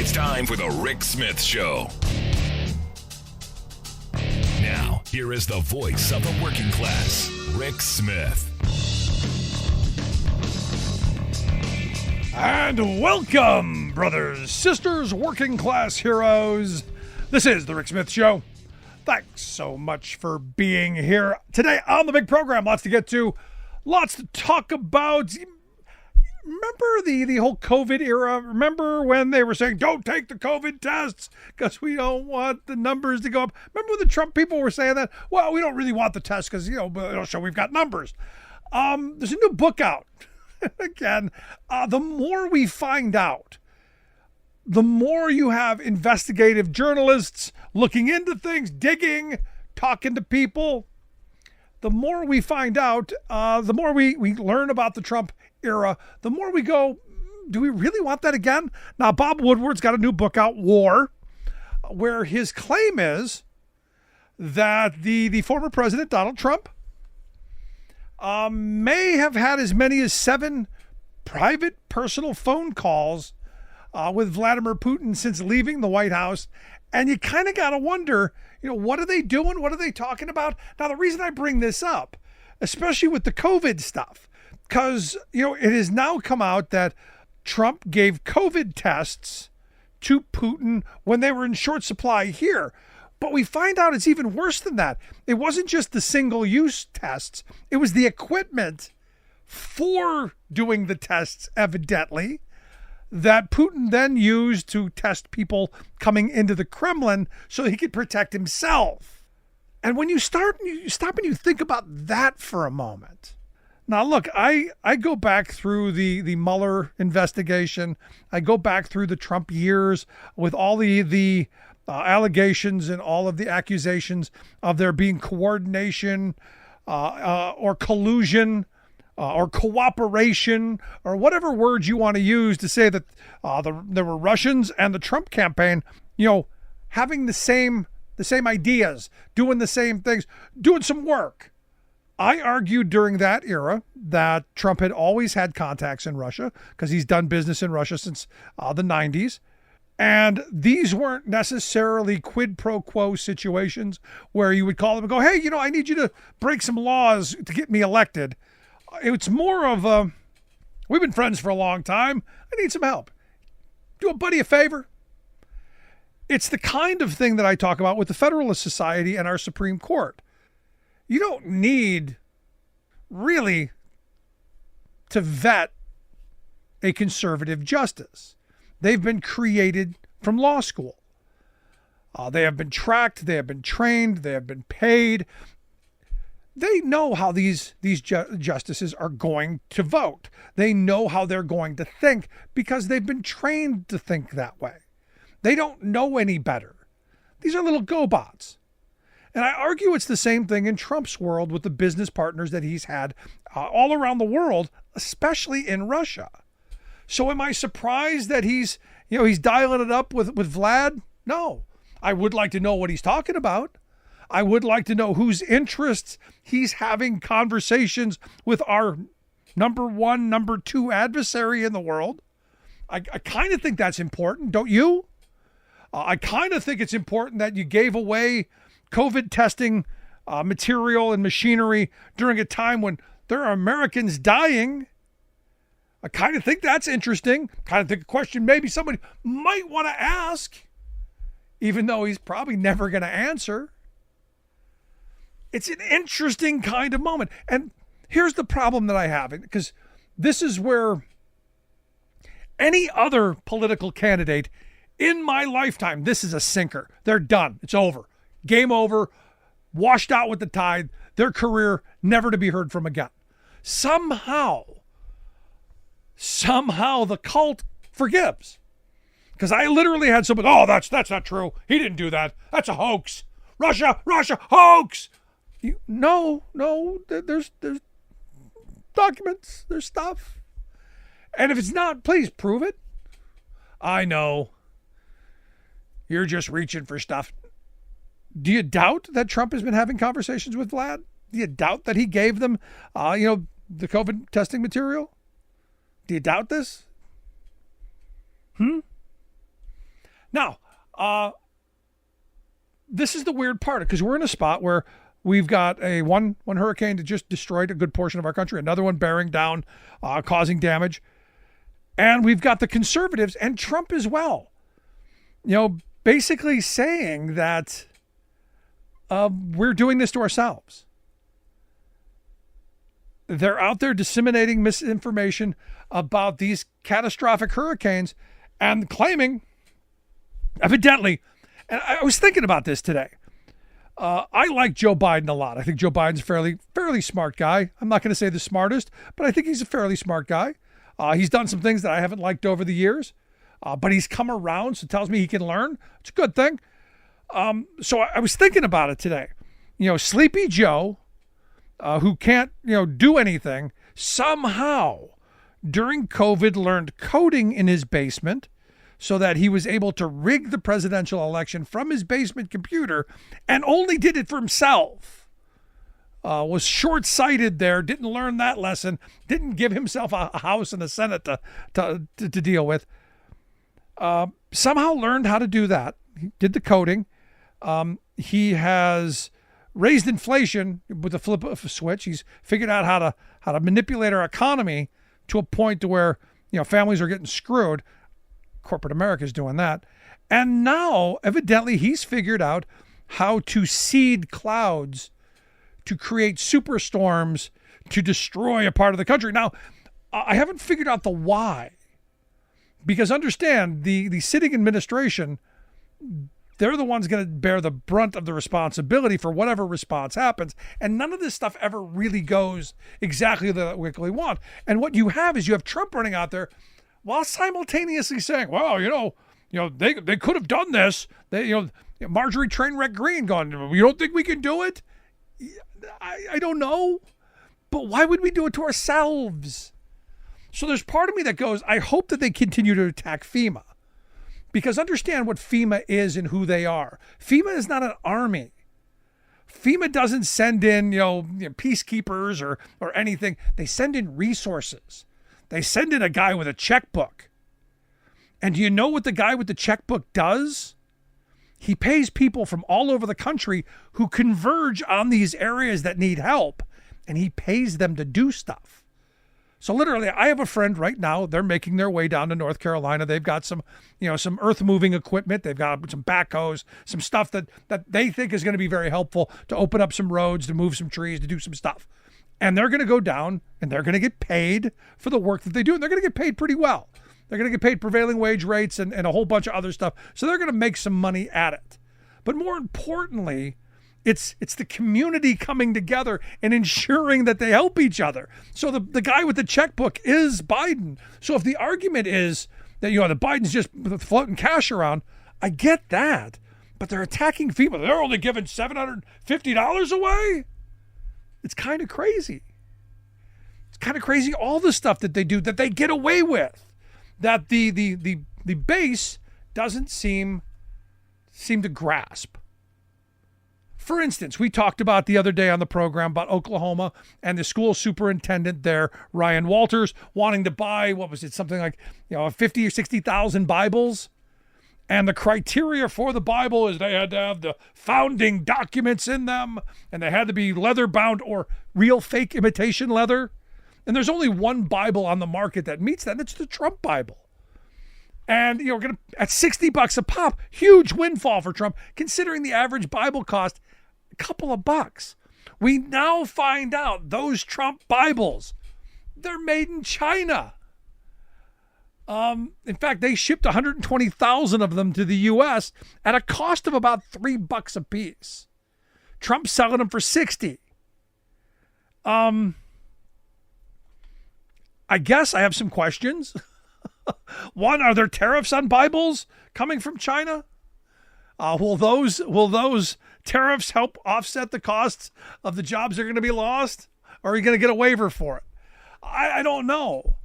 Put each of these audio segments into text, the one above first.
It's time for the Rick Smith Show. Now, here is the voice of the working class, Rick Smith. And welcome, brothers, sisters, working class heroes. This is the Rick Smith Show. Thanks so much for being here today on the big program. Lots to get to, lots to talk about. Remember the whole COVID era? Remember when they were saying, don't take the COVID tests because we don't want the numbers to go up? Remember when the Trump people were saying that? Well, we don't really want the test because, it'll show we've got numbers. There's a new book out. Again, the more we find out, the more you have investigative journalists looking into things, digging, talking to people. The more we find out, the more we learn about the Trump era, the more we go, do we really want that again? Now, Bob Woodward's got a new book out, War, where his claim is that the former president, Donald Trump, may have had as many as 7 private personal phone calls with Vladimir Putin since leaving the White House. And you kind of got to wonder, what are they doing? What are they talking about? Now, the reason I bring this up, especially with the COVID stuff, because, it has now come out that Trump gave COVID tests to Putin when they were in short supply here. But we find out it's even worse than that. It wasn't just the single-use tests. It was the equipment for doing the tests, evidently, that Putin then used to test people coming into the Kremlin so he could protect himself. And when you stop and you think about that for a moment. Now, look, I go back through the Mueller investigation. I go back through the Trump years with all the allegations and all of the accusations of there being coordination or collusion or cooperation or whatever words you want to use to say that there were Russians and the Trump campaign, having the same ideas, doing the same things, doing some work. I argued during that era that Trump had always had contacts in Russia because he's done business in Russia since the 90s. And these weren't necessarily quid pro quo situations where you would call them and go, hey, I need you to break some laws to get me elected. It's more of we've been friends for a long time. I need some help. Do a buddy a favor. It's the kind of thing that I talk about with the Federalist Society and our Supreme Court. You don't need really to vet a conservative justice. They've been created from law school. They have been tracked. They have been trained. They have been paid. They know how these justices are going to vote. They know how they're going to think because they've been trained to think that way. They don't know any better. These are little GoBots. And I argue it's the same thing in Trump's world with the business partners that he's had all around the world, especially in Russia. So am I surprised that he's dialing it up with Vlad? No. I would like to know what he's talking about. I would like to know whose interests he's having conversations with our number 1, number 2 adversary in the world. I kind of think that's important, don't you? I kind of think it's important that you gave away COVID testing material and machinery during a time when there are Americans dying. I kind of think that's interesting. Kind of think a question maybe somebody might want to ask, even though he's probably never going to answer. It's an interesting kind of moment. And here's the problem that I have, because this is where any other political candidate in my lifetime, this is a sinker. They're done. It's over. Game over. Washed out with the tide. Their career never to be heard from again. Somehow the cult forgives. Because I literally had somebody, that's not true. He didn't do that. That's a hoax. Russia, hoax. No, there's documents, there's stuff. And if it's not, please prove it. I know. You're just reaching for stuff. Do you doubt that Trump has been having conversations with Vlad? Do you doubt that he gave them, the COVID testing material? Do you doubt this? Now, this is the weird part because we're in a spot where we've got one hurricane that just destroyed a good portion of our country, another one bearing down, causing damage. And we've got the conservatives and Trump as well, basically saying that we're doing this to ourselves. They're out there disseminating misinformation about these catastrophic hurricanes and claiming, evidently, and I was thinking about this today. I like Joe Biden a lot. I think Joe Biden's a fairly smart guy. I'm not going to say the smartest, but I think he's a fairly smart guy. He's done some things that I haven't liked over the years, but he's come around, so it tells me he can learn. It's a good thing. So I was thinking about it today. Sleepy Joe, who can't, do anything, somehow during COVID learned coding in his basement so that he was able to rig the presidential election from his basement computer and only did it for himself. Was short-sighted there, didn't learn that lesson, didn't give himself a House and a Senate to deal with. Somehow learned how to do that. He did the coding. He has raised inflation with the flip of a switch. He's figured out how to manipulate our economy to a point to where families are getting screwed. Corporate America is doing that. And now, evidently, he's figured out how to seed clouds to create superstorms to destroy a part of the country. Now, I haven't figured out the why. Because understand, the sitting administration, they're the ones going to bear the brunt of the responsibility for whatever response happens. And none of this stuff ever really goes exactly the way we want. And what you have is Trump running out there while simultaneously saying, well, they could have done this. Marjorie Trainwreck Green going, you don't think we can do it? I don't know. But why would we do it to ourselves? So there's part of me that goes, I hope that they continue to attack FEMA. Because understand what FEMA is and who they are. FEMA is not an army. FEMA doesn't send in, peacekeepers or anything. They send in resources. They send in a guy with a checkbook. And do you know what the guy with the checkbook does? He pays people from all over the country who converge on these areas that need help, and he pays them to do stuff. So literally, I have a friend right now. They're making their way down to North Carolina. They've got some earth moving equipment. They've got some backhoes, some stuff that they think is going to be very helpful to open up some roads, to move some trees, to do some stuff. And they're going to go down and they're going to get paid for the work that they do. And they're going to get paid pretty well. They're going to get paid prevailing wage rates and a whole bunch of other stuff. So they're going to make some money at it. But more importantly, it's the community coming together and ensuring that they help each other. So the guy with the checkbook is Biden. So if the argument is that, the Biden's just floating cash around, I get that. But they're attacking FEMA. They're only giving $750 away. It's kind of crazy. It's kind of crazy all the stuff that they do that they get away with. That the base doesn't seem to grasp. For instance, we talked about the other day on the program about Oklahoma and the school superintendent there, Ryan Walters, wanting to buy, something like 50 or 60,000 Bibles. And the criteria for the Bible is they had to have the founding documents in them, and they had to be leather bound or real fake imitation leather. And there's only one Bible on the market that meets that, and it's the Trump Bible. And at $60 a pop, huge windfall for Trump, considering the average Bible cost a couple of bucks. We now find out those Trump Bibles, they're made in China. In fact, they shipped 120,000 of them to the U.S. at a cost of about $3 a piece. Trump's selling them for $60. I guess I have some questions. One, are there tariffs on Bibles coming from China? Will those tariffs help offset the costs of the jobs that are going to be lost? Or are you going to get a waiver for it? I don't know.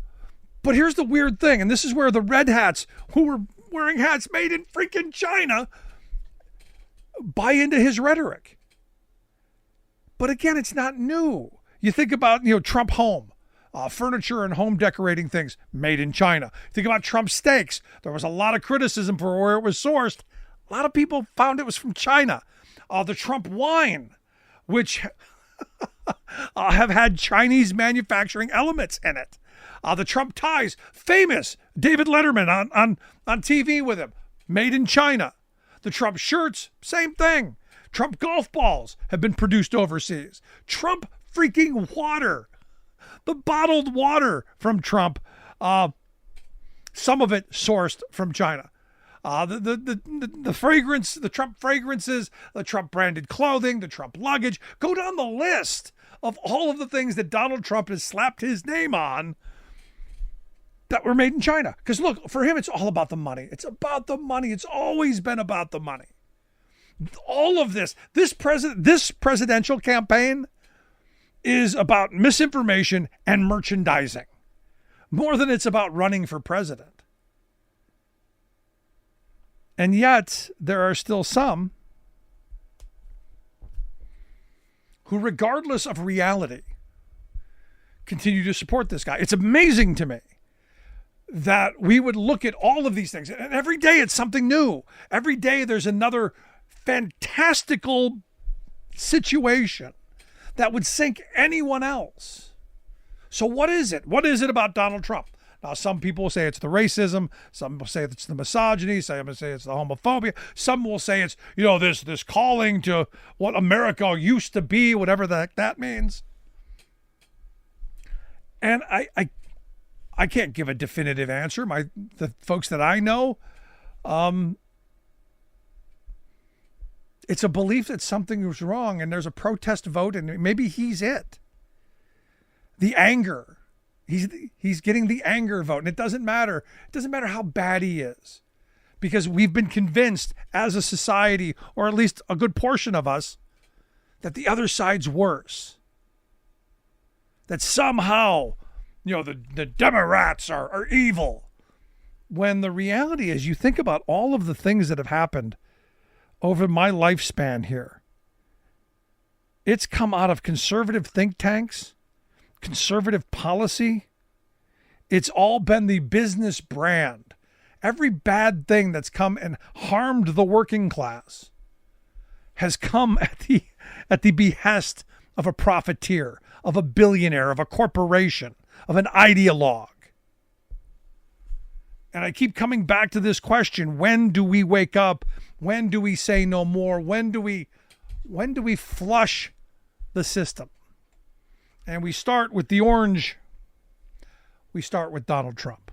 But here's the weird thing, and this is where the red hats who were wearing hats made in freaking China buy into his rhetoric. But again, it's not new. You think about, Trump Home. furniture and home decorating things made in China. Think about Trump steaks. There was a lot of criticism for where it was sourced. A lot of people found it was from China. The Trump wine, which have had Chinese manufacturing elements in it. The Trump ties, famous. David Letterman on TV with him, made in China. The Trump shirts, same thing. Trump golf balls have been produced overseas. Trump freaking water, the bottled water from Trump, some of it sourced from China. The fragrance, the Trump fragrances, the Trump branded clothing, the Trump luggage. Go down the list of all of the things that Donald Trump has slapped his name on that were made in China. Because look, for him, it's all about the money. It's about the money. It's always been about the money. All of this presidential campaign is about misinformation and merchandising more than it's about running for president. And yet there are still some who, regardless of reality, continue to support this guy. It's amazing to me that we would look at all of these things, and every day it's something new. Every day there's another fantastical situation that would sink anyone else. So what is it? What is it about Donald Trump? Now, some people will say it's the racism. Some will say it's the misogyny. Some will say it's the homophobia. Some will say it's, this calling to what America used to be, whatever the heck that means. And I can't give a definitive answer. The folks that I know, it's a belief that something was wrong and there's a protest vote and maybe he's it. The anger. He's getting the anger vote, and it doesn't matter. It doesn't matter how bad he is, because we've been convinced as a society, or at least a good portion of us, that the other side's worse. That somehow, the Democrats are evil. When the reality is, you think about all of the things that have happened over my lifespan here. It's come out of conservative think tanks, conservative policy. It's all been the business brand. Every bad thing that's come and harmed the working class has come at the behest of a profiteer, of a billionaire, of a corporation, of an ideologue. And I keep coming back to this question: when do we wake up? When do we say no more? When do we flush the system? And we start with the orange. We start with Donald Trump.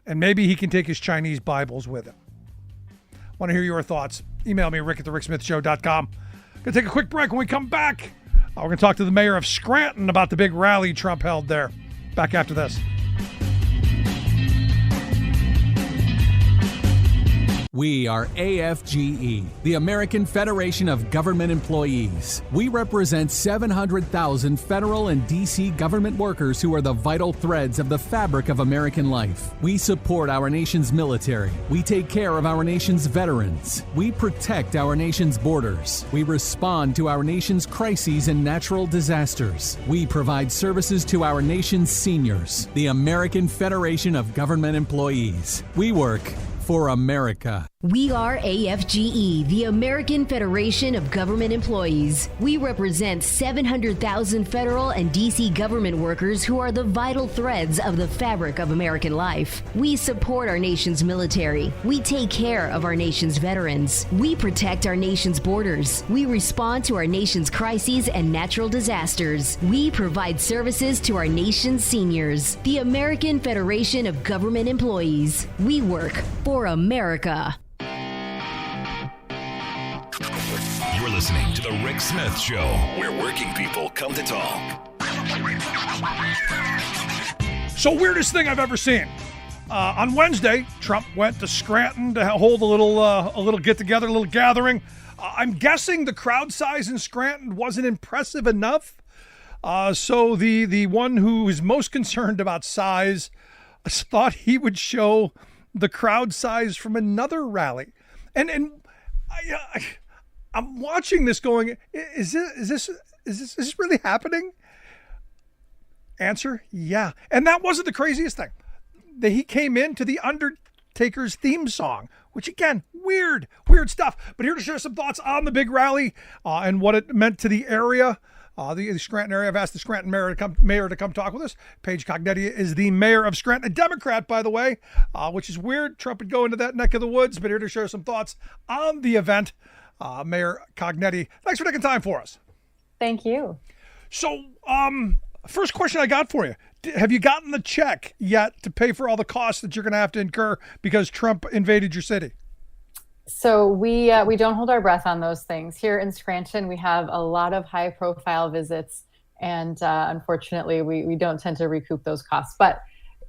And maybe he can take his Chinese Bibles with him. Want to hear your thoughts? Email me, rick@thericksmithshow.com. Going to take a quick break. When we come back, we're going to talk to the mayor of Scranton about the big rally Trump held there. Back after this. We are AFGE, the American Federation of Government Employees. We represent 700,000 federal and D.C. government workers who are the vital threads of the fabric of American life. We support our nation's military. We take care of our nation's veterans. We protect our nation's borders. We respond to our nation's crises and natural disasters. We provide services to our nation's seniors. The American Federation of Government Employees. We work for America. We are AFGE, the American Federation of Government Employees. We represent 700,000 federal and D.C. government workers who are the vital threads of the fabric of American life. We support our nation's military. We take care of our nation's veterans. We protect our nation's borders. We respond to our nation's crises and natural disasters. We provide services to our nation's seniors. The American Federation of Government Employees. We work for America. You're listening to The Rick Smith Show, where working people come to talk. So, weirdest thing I've ever seen. On Wednesday, Trump went to Scranton to hold a little get-together, a little gathering. I'm guessing the crowd size in Scranton wasn't impressive enough. So the one who is most concerned about size thought he would show the crowd size from another rally. And I'm watching this going, is this really happening? Answer, yeah. And that wasn't the craziest thing. He came into the Undertaker's theme song, which again, weird stuff. But here to share some thoughts on the big rally and what it meant to the area. The Scranton area. I've asked the Scranton mayor to come talk with us. Paige Cognetti is the mayor of Scranton, a Democrat, by the way, which is weird. Trump would go into that neck of the woods, but here to share some thoughts on the event. Mayor Cognetti, thanks for taking time for us. Thank you. So, first question I got for you. Have you gotten the check yet to pay for all the costs that you're going to have to incur because Trump invaded your city? So we don't hold our breath on those things. Here in Scranton, we have a lot of high-profile visits, and unfortunately, we don't tend to recoup those costs. But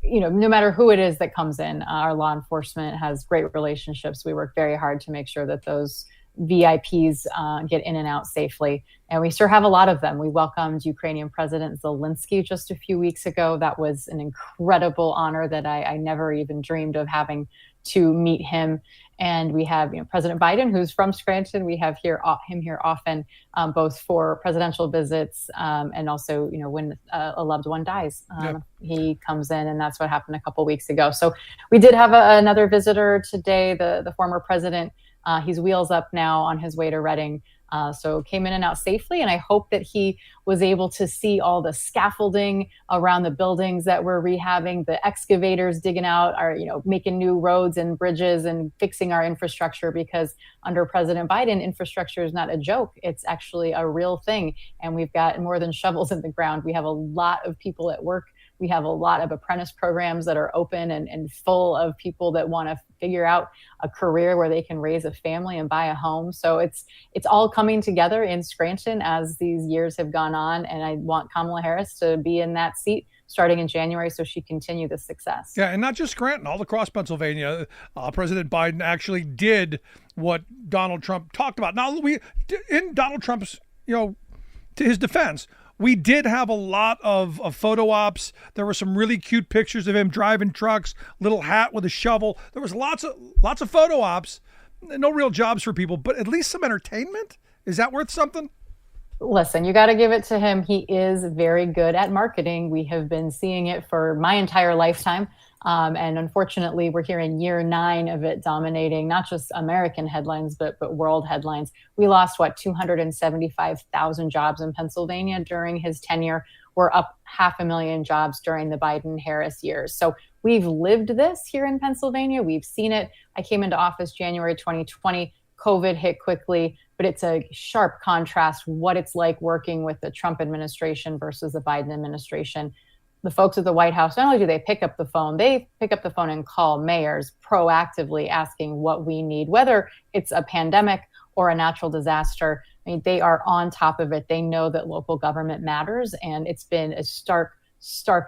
no matter who it is that comes in, our law enforcement has great relationships. We work very hard to make sure that those VIPs get in and out safely, and we sure have a lot of them. We welcomed Ukrainian President Zelensky just a few weeks ago. That was an incredible honor that I never even dreamed of having to meet him. And we have President Biden, who's from Scranton. We have him here often, both for presidential visits and also when a loved one dies. He comes in, and that's what happened a couple weeks ago. So we did have another visitor today, the former president. He's wheels up now on his way to Reading. So came in and out safely. And I hope that he was able to see all the scaffolding around the buildings that we're rehabbing, the excavators digging out, making new roads and bridges and fixing our infrastructure, because under President Biden, infrastructure is not a joke. It's actually a real thing. And we've got more than shovels in the ground. We have a lot of people at work. We have a lot of apprentice programs that are open and full of people that want to figure out a career where they can raise a family and buy a home. So it's all coming together in Scranton as these years have gone on. And I want Kamala Harris to be in that seat starting in January so she continue the success. Yeah, and not just Scranton, all across Pennsylvania. President Biden actually did what Donald Trump talked about. Now, in Donald Trump's, to his defense, we did have a lot of photo ops. There were some really cute pictures of him driving trucks, little hat with a shovel. There was lots of photo ops. No real jobs for people, but at least some entertainment. Is that worth something? Listen, you got to give it to him. He is very good at marketing. We have been seeing it for my entire lifetime. And unfortunately, we're here in year 9 of it dominating not just American headlines, but world headlines. We lost, 275,000 jobs in Pennsylvania during his tenure. We're up 500,000 jobs during the Biden-Harris years. So we've lived this here in Pennsylvania. We've seen it. I came into office January 2020. COVID hit quickly, but it's a sharp contrast what it's like working with the Trump administration versus the Biden administration. The folks at the White House, not only do they pick up the phone, they pick up the phone and call mayors proactively asking what we need, whether it's a pandemic or a natural disaster. I mean, they are on top of it. They know that local government matters, and it's been a stark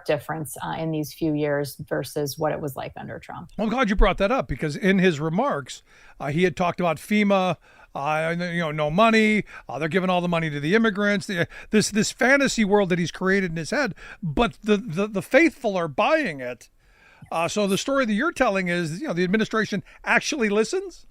difference in these few years versus what it was like under Trump. Well, I'm glad you brought that up, because in his remarks, he had talked about FEMA, no money. They're giving all the money to the immigrants. This fantasy world that he's created in his head, but the faithful are buying it. So the story that you're telling is, the administration actually listens.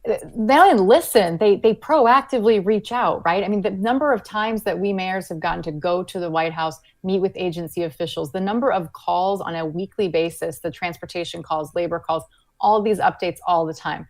They don't even listen. They proactively reach out, right? I mean, the number of times that we mayors have gotten to go to the White House, meet with agency officials, the number of calls on a weekly basis, the transportation calls, labor calls, all of these updates all the time.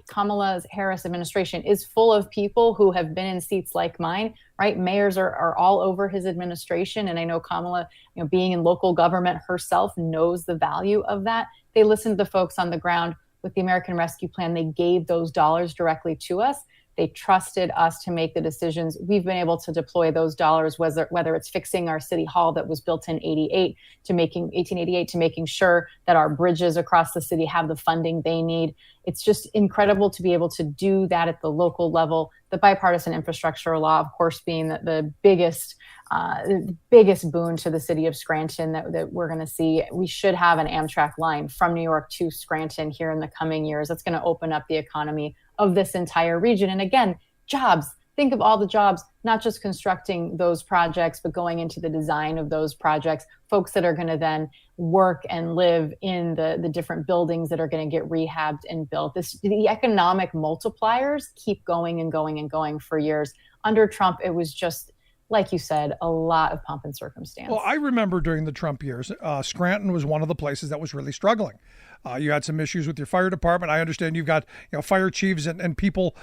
Kamala Harris administration is full of people who have been in seats like mine, right? Mayors are all over his administration. And I know Kamala, being in local government herself, knows the value of that. They listen to the folks on the ground. With the American Rescue Plan, they gave those dollars directly to us. They trusted us to make the decisions. We've been able to deploy those dollars, whether it's fixing our city hall that was built in 1888, to making sure that our bridges across the city have the funding they need. It's just incredible to be able to do that at the local level. The bipartisan infrastructure law, of course, being the biggest boon to the city of Scranton that we're going to see. We should have an Amtrak line from New York to Scranton here in the coming years. That's going to open up the economy of this entire region. And again, jobs. Think of all the jobs, not just constructing those projects, but going into the design of those projects, folks that are going to then work and live in the different buildings that are going to get rehabbed and built. The economic multipliers keep going and going and going for years. Under Trump, it was like you said, a lot of pomp and circumstance. Well, I remember during the Trump years, Scranton was one of the places that was really struggling. You had some issues with your fire department. I understand you've got fire chiefs and people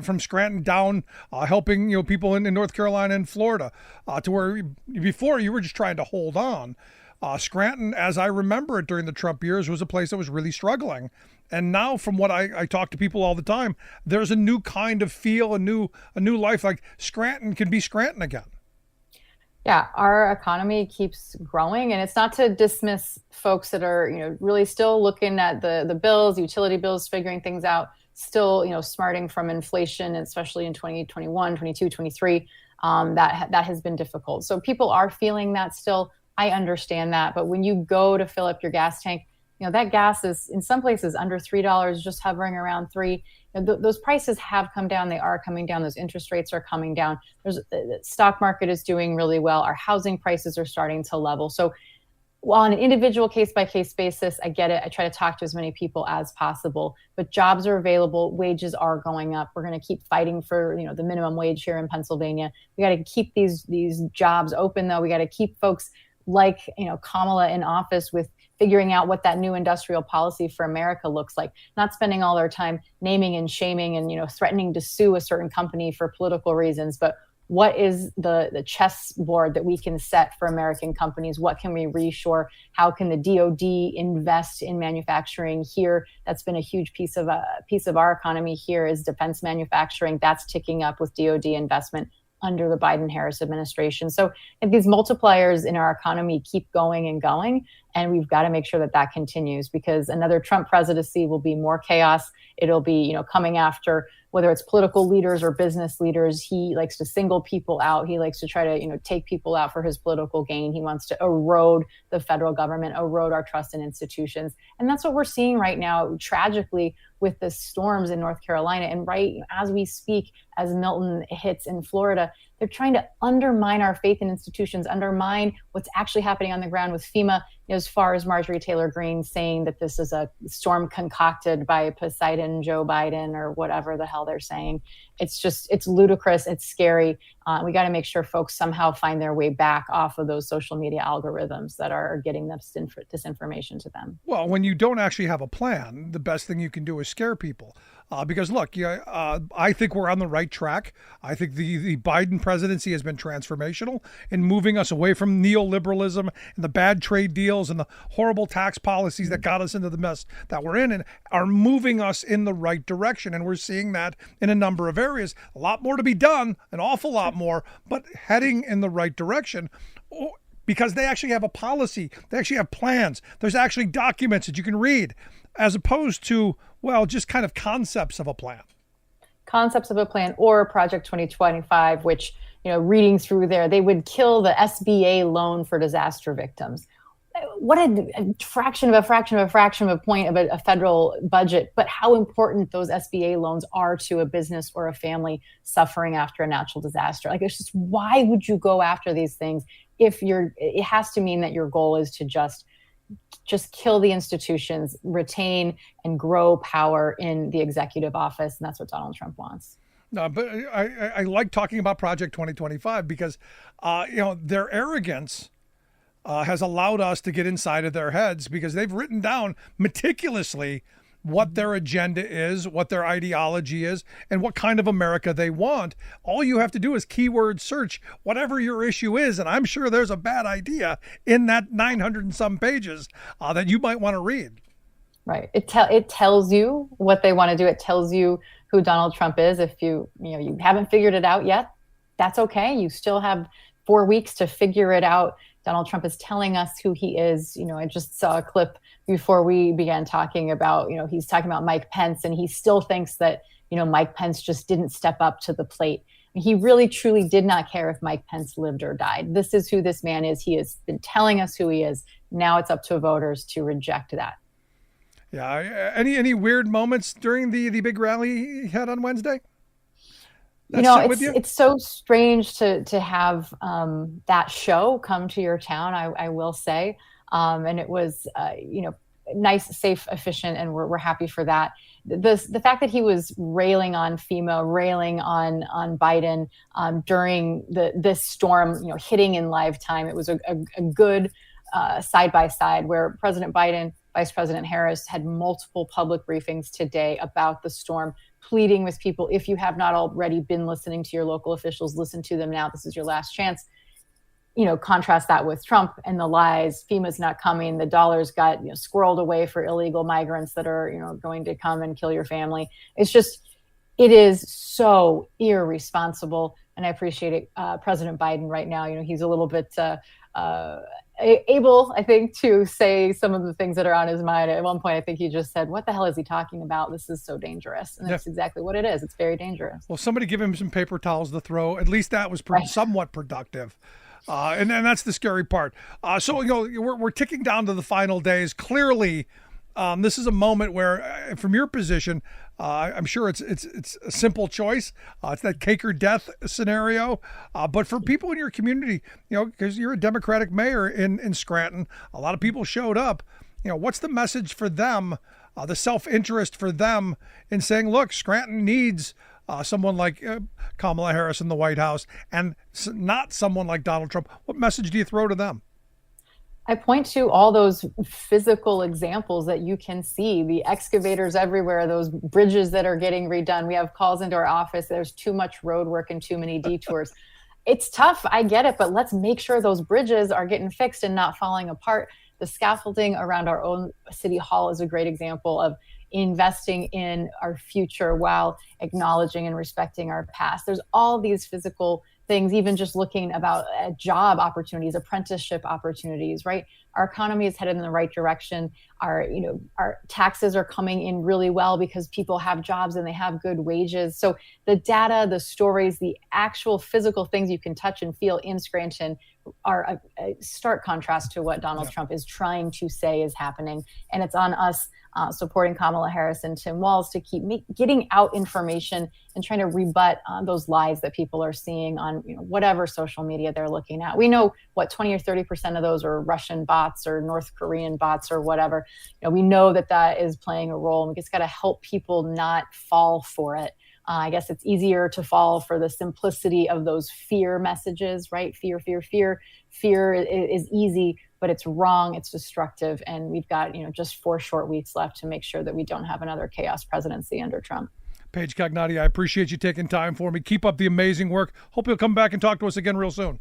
from Scranton down helping people in North Carolina and Florida to where before you were just trying to hold on. Scranton, as I remember it during the Trump years, was a place that was really struggling. And now, from what I talk to people all the time, there's a new kind of feel, a new life. Like Scranton can be Scranton again. Yeah, our economy keeps growing, and it's not to dismiss folks that are, really still looking at the bills, utility bills, figuring things out, still, smarting from inflation, especially in 2021, 22, 23. That has been difficult. So people are feeling that still. I understand that. But when you go to fill up your gas tank, that gas is in some places under $3, just hovering around $3. Those prices have come down. They are coming down. Those interest rates are coming down. The stock market is doing really well. Our housing prices are starting to level. So while on an individual case-by-case basis, I get it. I try to talk to as many people as possible, but jobs are available. Wages are going up. We're going to keep fighting for, the minimum wage here in Pennsylvania. We got to keep these jobs open, though. We got to keep folks like, Kamala in office with figuring out what that new industrial policy for America looks like, not spending all their time naming and shaming and, threatening to sue a certain company for political reasons, but what is the chessboard that we can set for American companies? What can we reshore? How can the DoD invest in manufacturing here? That's been a huge piece of our economy here is defense manufacturing. That's ticking up with DoD investment under the Biden-Harris administration. So these multipliers in our economy keep going and going, and we've got to make sure that continues because another Trump presidency will be more chaos. It'll be, coming after whether it's political leaders or business leaders. He likes to single people out. He likes to try to, take people out for his political gain. He wants to erode the federal government, erode our trust in institutions. And that's what we're seeing right now, tragically, with the storms in North Carolina. And right as we speak, as Milton hits in Florida, they're trying to undermine our faith in institutions, undermine what's actually happening on the ground with FEMA, as far as Marjorie Taylor Greene saying that this is a storm concocted by Poseidon, Joe Biden, or whatever the hell they're saying. It's ludicrous. It's scary. We got to make sure folks somehow find their way back off of those social media algorithms that are getting this disinformation to them. Well, when you don't actually have a plan, the best thing you can do is scare people. Because look, I think we're on the right track. I think the Biden presidency has been transformational in moving us away from neoliberalism and the bad trade deals and the horrible tax policies that got us into the mess that we're in and are moving us in the right direction. And we're seeing that in a number of areas. A lot more to be done, an awful lot more, but heading in the right direction. Because they actually have a policy. They actually have plans. There's actually documents that you can read as opposed to, just kind of concepts of a plan. Concepts of a plan or Project 2025, which, reading through there, they would kill the SBA loan for disaster victims. What a fraction of a point of a federal budget, but how important those SBA loans are to a business or a family suffering after a natural disaster. Like, it's just, why would you go after these things it has to mean that your goal is to just kill the institutions, retain and grow power in the executive office. And that's what Donald Trump wants. No, but I like talking about Project 2025 because, their arrogance has allowed us to get inside of their heads because they've written down meticulously what their agenda is, what their ideology is, and what kind of America they want. All you have to do is keyword search whatever your issue is, and I'm sure there's a bad idea in that 900 and some pages that you might want to read. Right. It tells you what they want to do. It tells you who Donald Trump is. If you haven't figured it out yet, that's okay. You still have 4 weeks to figure it out. Donald Trump is telling us who he is. I just saw a clip before we began talking about, he's talking about Mike Pence, and he still thinks that, Mike Pence just didn't step up to the plate. He really, truly did not care if Mike Pence lived or died. This is who this man is. He has been telling us who he is. Now it's up to voters to reject that. Yeah. Any weird moments during the big rally he had on Wednesday? It's so strange to have that show come to your town, I will say. And it was, nice, safe, efficient, and we're happy for that. the fact that he was railing on FEMA, railing on Biden during this storm, hitting in live time, it was a good side by side where President Biden, Vice President Harris had multiple public briefings today about the storm, pleading with people, if you have not already been listening to your local officials, listen to them now. This is your last chance. Contrast that with Trump and the lies. FEMA's not coming. The dollars got squirreled away for illegal migrants that are going to come and kill your family. It is so irresponsible. And I appreciate it. President Biden right now, he's a little bit able, I think, to say some of the things that are on his mind. At one point, I think he just said, what the hell is he talking about? This is so dangerous. And that's exactly what it is. It's very dangerous. Well, somebody give him some paper towels to throw. At least that was somewhat productive. And that's the scary part. So we're ticking down to the final days. Clearly, this is a moment where, from your position, I'm sure it's a simple choice. It's that cake or death scenario. But for people in your community, because you're a Democratic mayor in Scranton, a lot of people showed up. What's the message for them? The self-interest for them in saying, look, Scranton needs someone like Kamala Harris in the White House and not someone like Donald Trump. What message do you throw to them? I point to all those physical examples that you can see, the excavators everywhere, those bridges that are getting redone. We have calls into our office. There's too much road work and too many detours. It's tough. I get it. But let's make sure those bridges are getting fixed and not falling apart. The scaffolding around our own city hall is a great example of investing in our future while acknowledging and respecting our past. There's all these physical things, even just looking about job opportunities, apprenticeship opportunities, right? Our economy is headed in the right direction. Our taxes are coming in really well because people have jobs and they have good wages. So the data, the stories, the actual physical things you can touch and feel in Scranton are a stark contrast to what Donald Trump is trying to say is happening. And it's on us supporting Kamala Harris and Tim Walz to keep getting out information and trying to rebut those lies that people are seeing on whatever social media they're looking at. We know 20 or 30% of those are Russian bots or North Korean bots or whatever. We know that is playing a role, and we just got to help people not fall for it. I guess it's easier to fall for the simplicity of those fear messages, right? Fear, fear, fear. Fear is easy, but it's wrong. It's destructive. And we've got, just 4 short weeks left to make sure that we don't have another chaos presidency under Trump. Paige Cognetti, I appreciate you taking time for me. Keep up the amazing work. Hope you'll come back and talk to us again real soon.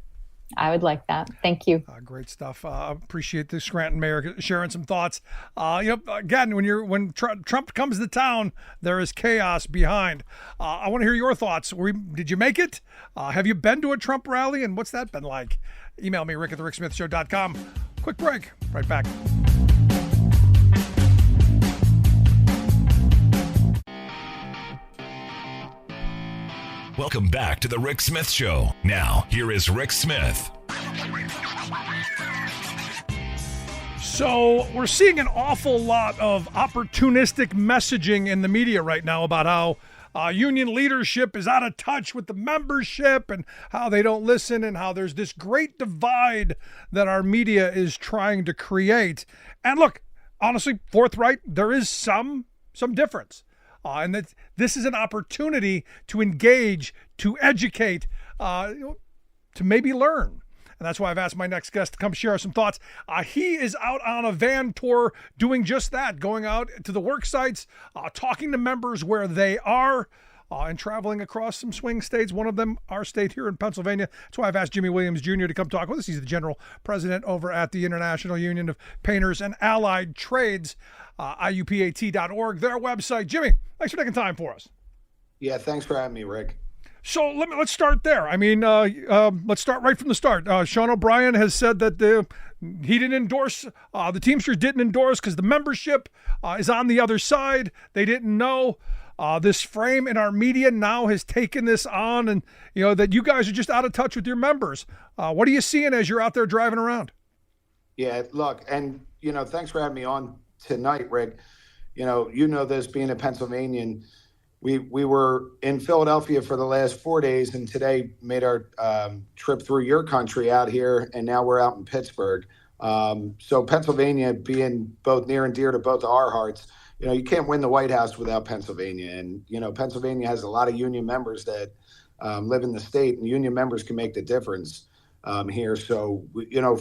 I would like that. Thank you. Great stuff. Appreciate the Scranton mayor sharing some thoughts. Again, when Trump comes to town, there is chaos behind. I want to hear your thoughts. Did you make it? Have you been to a Trump rally? And what's that been like? Email me, rick@thericksmithshow.com. Quick break. Right back. Welcome back to the Rick Smith Show. Now, here is Rick Smith. So we're seeing an awful lot of opportunistic messaging in the media right now about how union leadership is out of touch with the membership and how they don't listen and how there's this great divide that our media is trying to create. And look, honestly, forthright, there is some difference. And that this is an opportunity to engage, to educate, to maybe learn. And that's why I've asked my next guest to come share some thoughts. He is out on a van tour doing just that, going out to the work sites, talking to members where they are, and traveling across some swing states, one of them our state here in Pennsylvania. That's why I've asked Jimmy Williams Jr. to come talk with us. He's the general president over at the International Union of Painters and Allied Trades, IUPAT.org, their website. Jimmy, thanks for taking time for us. Yeah, thanks for having me, Rick. So let's start there. I mean, let's start right from the start. Sean O'Brien has said that he didn't endorse, the Teamsters didn't endorse because the membership is on the other side. They didn't know. This frame in our media now has taken this on, and that you guys are just out of touch with your members. What are you seeing as you're out there driving around? Yeah, look, and thanks for having me on tonight, Rick. You know this, being a Pennsylvanian. We were in Philadelphia for the last 4 days, and today made our trip through your country out here, and now we're out in Pittsburgh. So Pennsylvania being both near and dear to both our hearts, you can't win the White House without Pennsylvania. And, Pennsylvania has a lot of union members that live in the state, and union members can make the difference here. So,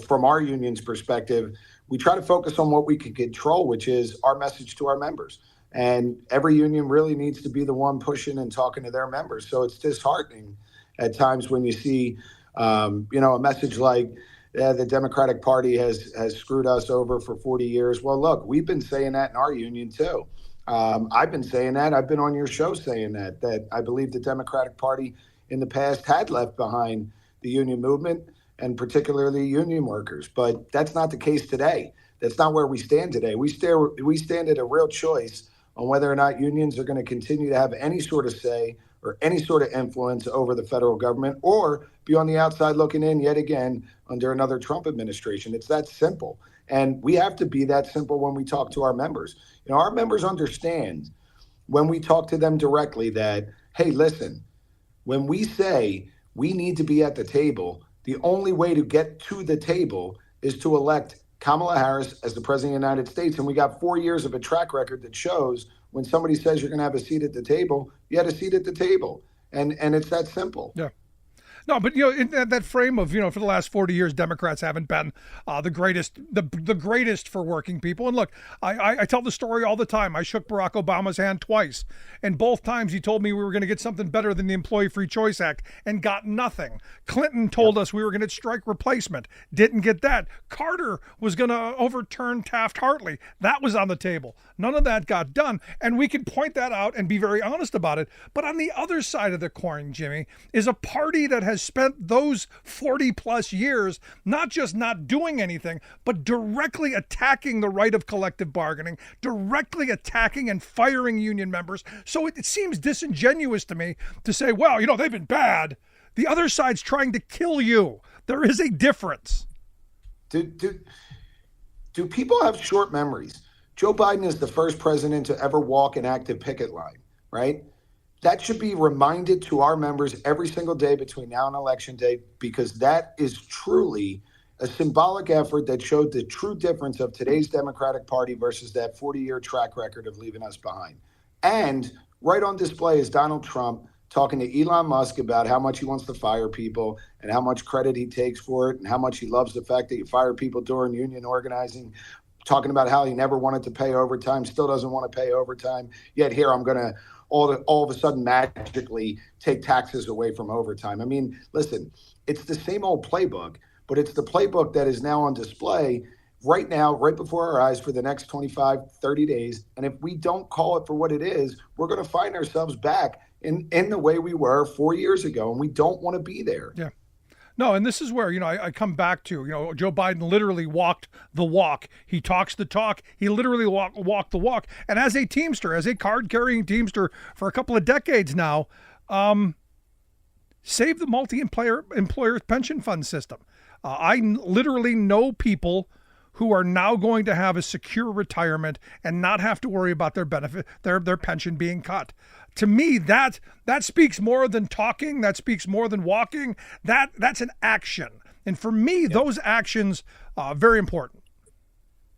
from our union's perspective, we try to focus on what we can control, which is our message to our members. And every union really needs to be the one pushing and talking to their members. So it's disheartening at times when you see, a message like, the Democratic Party has screwed us over for 40 years. Well, look, we've been saying that in our union too. I've been saying that. I've been on your show saying that I believe the Democratic Party in the past had left behind the union movement and particularly union workers. But that's not the case today. That's not where we stand today. We stand at a real choice on whether or not unions are going to continue to have any sort of say or any sort of influence over the federal government, or be on the outside looking in yet again under another Trump administration. It's that simple. And we have to be that simple when we talk to our members. Our members understand when we talk to them directly that, hey, listen, when we say we need to be at the table, the only way to get to the table is to elect Kamala Harris as the president of the United States. And we got 4 years of a track record that shows when somebody says you're going to have a seat at the table, you had a seat at the table. And it's that simple. Yeah. No, but in that frame of for the last 40 years, Democrats haven't been the greatest for working people. And look, I tell the story all the time. I shook Barack Obama's hand twice, and both times he told me we were going to get something better than the Employee Free Choice Act, and got nothing. Clinton told us we were going to strike replacement, didn't get that. Carter was going to overturn Taft-Hartley, that was on the table. None of that got done, and we can point that out and be very honest about it. But on the other side of the coin, Jimmy, is a party that has spent those 40 plus years not just not doing anything, but directly attacking the right of collective bargaining, directly attacking and firing union members. So it seems disingenuous to me to say, well, they've been bad. The other side's trying to kill you. There is a difference. Do people have short memories? Joe Biden is the first president to ever walk an active picket line, right? That should be reminded to our members every single day between now and Election Day, because that is truly a symbolic effort that showed the true difference of today's Democratic Party versus that 40-year track record of leaving us behind. And right on display is Donald Trump talking to Elon Musk about how much he wants to fire people and how much credit he takes for it and how much he loves the fact that you fire people during union organizing, talking about how he never wanted to pay overtime, still doesn't want to pay overtime, yet here I'm going to all of a sudden magically take taxes away from overtime. I mean, listen, it's the same old playbook, but it's the playbook that is now on display right now, right before our eyes for the next 25, 30 days. And if we don't call it for what it is, we're going to find ourselves back in the way we were 4 years ago, and we don't want to be there. Yeah. No, and this is where, I come back to, Joe Biden literally walked the walk. He talks the talk. He literally walked the walk. And as a Teamster, as a card-carrying Teamster for a couple of decades now, save the multi-employer pension fund system. I literally know people who are now going to have a secure retirement and not have to worry about their benefit, their pension being cut. To me, that speaks more than talking. That speaks more than walking. That's an action. And for me, those actions are very important.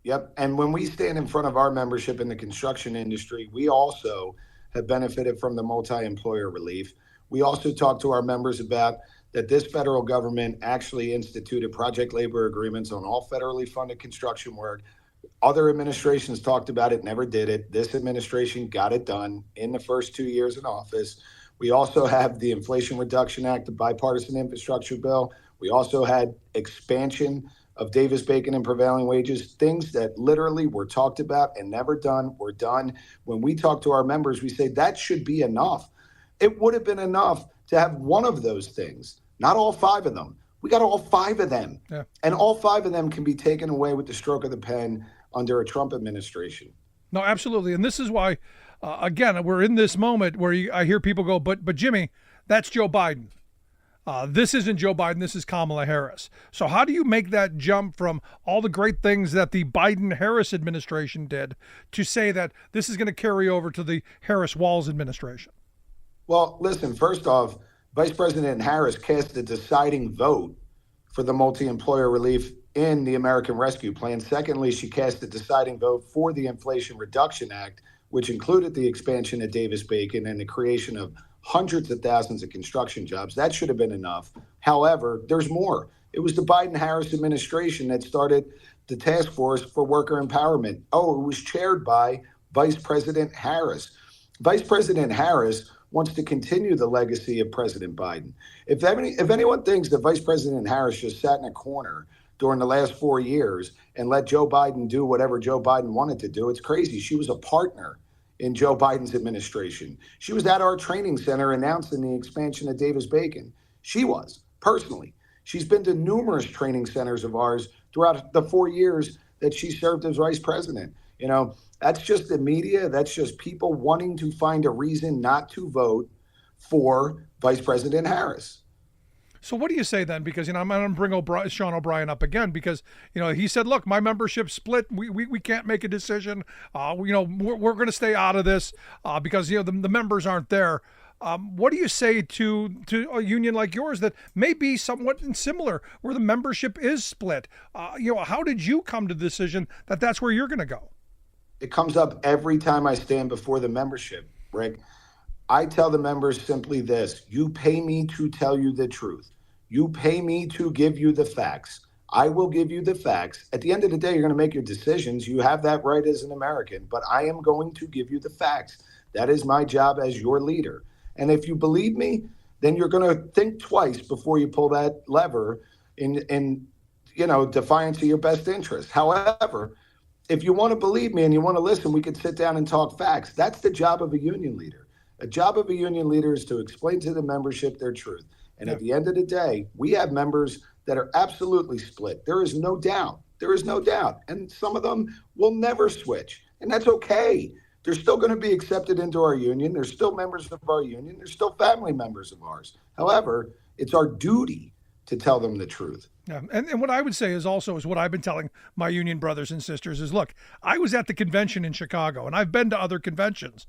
Yep. And when we stand in front of our membership in the construction industry, we also have benefited from the multi-employer relief. We also talk to our members about that this federal government actually instituted project labor agreements on all federally funded construction work. Other administrations talked about it, never did it. This administration got it done in the first 2 years in office. We also have the Inflation Reduction Act, the bipartisan infrastructure bill. We also had expansion of Davis-Bacon and prevailing wages, things that literally were talked about and never done, were done. When we talk to our members, we say that should be enough. It would have been enough to have one of those things, not all five of them. We got all five of them. Yeah. And all five of them can be taken away with the stroke of the pen under a Trump administration. No, absolutely. And this is why, again, we're in this moment where I hear people go, but Jimmy, that's Joe Biden. This isn't Joe Biden. This is Kamala Harris. So how do you make that jump from all the great things that the Biden-Harris administration did to say that this is going to carry over to the Harris-Walz administration? Well, listen, first off, Vice President Harris cast the deciding vote for the multi-employer relief in the American Rescue Plan. Secondly, she cast the deciding vote for the Inflation Reduction Act, which included the expansion at Davis-Bacon and the creation of hundreds of thousands of construction jobs. That should have been enough. However, there's more. It was the Biden-Harris administration that started the task force for worker empowerment. Oh, it was chaired by Vice President Harris. Vice President Harris wants to continue the legacy of President Biden. If anyone thinks that Vice President Harris just sat in a corner during the last 4 years and let Joe Biden do whatever Joe Biden wanted to do, it's crazy. She was a partner in Joe Biden's administration. She was at our training center announcing the expansion of Davis-Bacon. She was, personally. She's been to numerous training centers of ours throughout the 4 years that she served as vice president. You know, that's just the media. That's just people wanting to find a reason not to vote for Vice President Harris. So what do you say then? Because, I'm going to bring Sean O'Brien up again because, he said, look, my membership split. We can't make a decision. We're going to stay out of this because, the members aren't there. What do you say to a union like yours that may be somewhat similar where the membership is split? How did you come to the decision that that's where you're going to go? It comes up every time I stand before the membership, Rick. I tell the members simply this: you pay me to tell you the truth. You pay me to give you the facts. I will give you the facts. At the end of the day, you're going to make your decisions. You have that right as an American, but I am going to give you the facts. That is my job as your leader. And if you believe me, then you're going to think twice before you pull that lever in defiance of your best interest. However, if you want to believe me and you want to listen, we could sit down and talk facts. That's the job of a union leader. A job of a union leader is to explain to the membership their truth. And at the end of the day, we have members that are absolutely split. There is no doubt. There is no doubt. And some of them will never switch. And that's okay. They're still going to be accepted into our union. They're still members of our union. They're still family members of ours. However, it's our duty to tell them the truth. Yeah. And what I would say is what I've been telling my union brothers and sisters is, look, I was at the convention in Chicago and I've been to other conventions.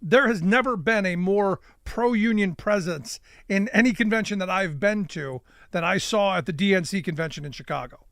There has never been a more pro-union presence in any convention that I've been to than I saw at the DNC convention in Chicago.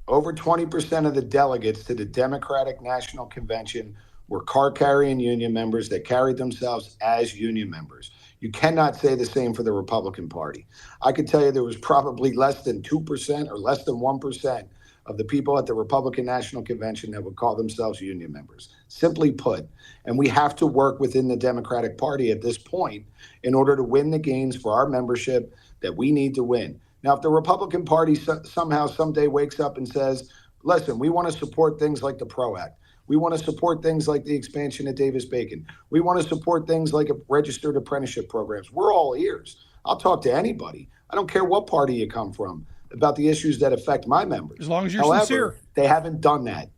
Over 20% of the delegates to the Democratic National Convention were car-carrying union members that carried themselves as union members. You cannot say the same for the Republican Party. I could tell you there was probably less than 2% or less than 1% of the people at the Republican National Convention that would call themselves union members, simply put. And we have to work within the Democratic Party at this point in order to win the gains for our membership that we need to win. Now, if the Republican Party somehow someday wakes up and says, listen, we want to support things like the PRO Act. We want to support things like the expansion of Davis-Bacon. We want to support things like registered apprenticeship programs. We're all ears. I'll talk to anybody. I don't care what party you come from about the issues that affect my members. As long as you're However, sincere. They haven't done that.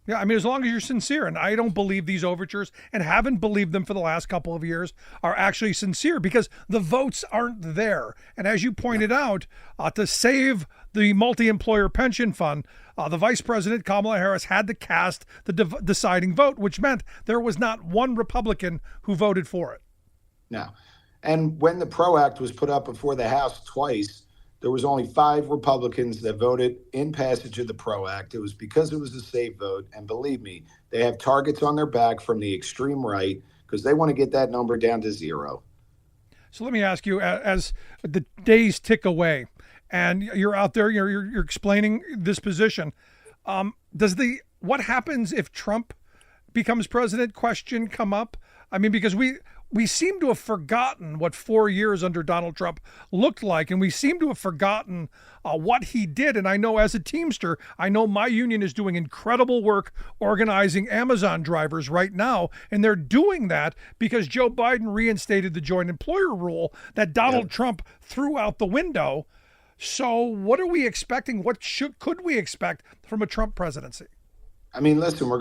Yeah, as long as you're sincere, and I don't believe these overtures and haven't believed them for the last couple of years are actually sincere because the votes aren't there. And as you pointed out, to save the multi-employer pension fund, the Vice President, Kamala Harris, had to cast the deciding vote, which meant there was not one Republican who voted for it. No. And when the PRO Act was put up before the House twice, there was only 5 Republicans that voted in passage of the PRO Act. It was because it was a safe vote. And believe me, they have targets on their back from the extreme right because they want to get that number down to 0. So let me ask you, as the days tick away and you're out there, you're explaining this position, what happens if Trump becomes president question come up? Because we seem to have forgotten what 4 years under Donald Trump looked like, and we seem to have forgotten what he did. And I know as a Teamster, I know my union is doing incredible work organizing Amazon drivers right now, and they're doing that because Joe Biden reinstated the joint employer rule that Donald Trump threw out the window. So what are we expecting? What could we expect from a Trump presidency? Listen, we're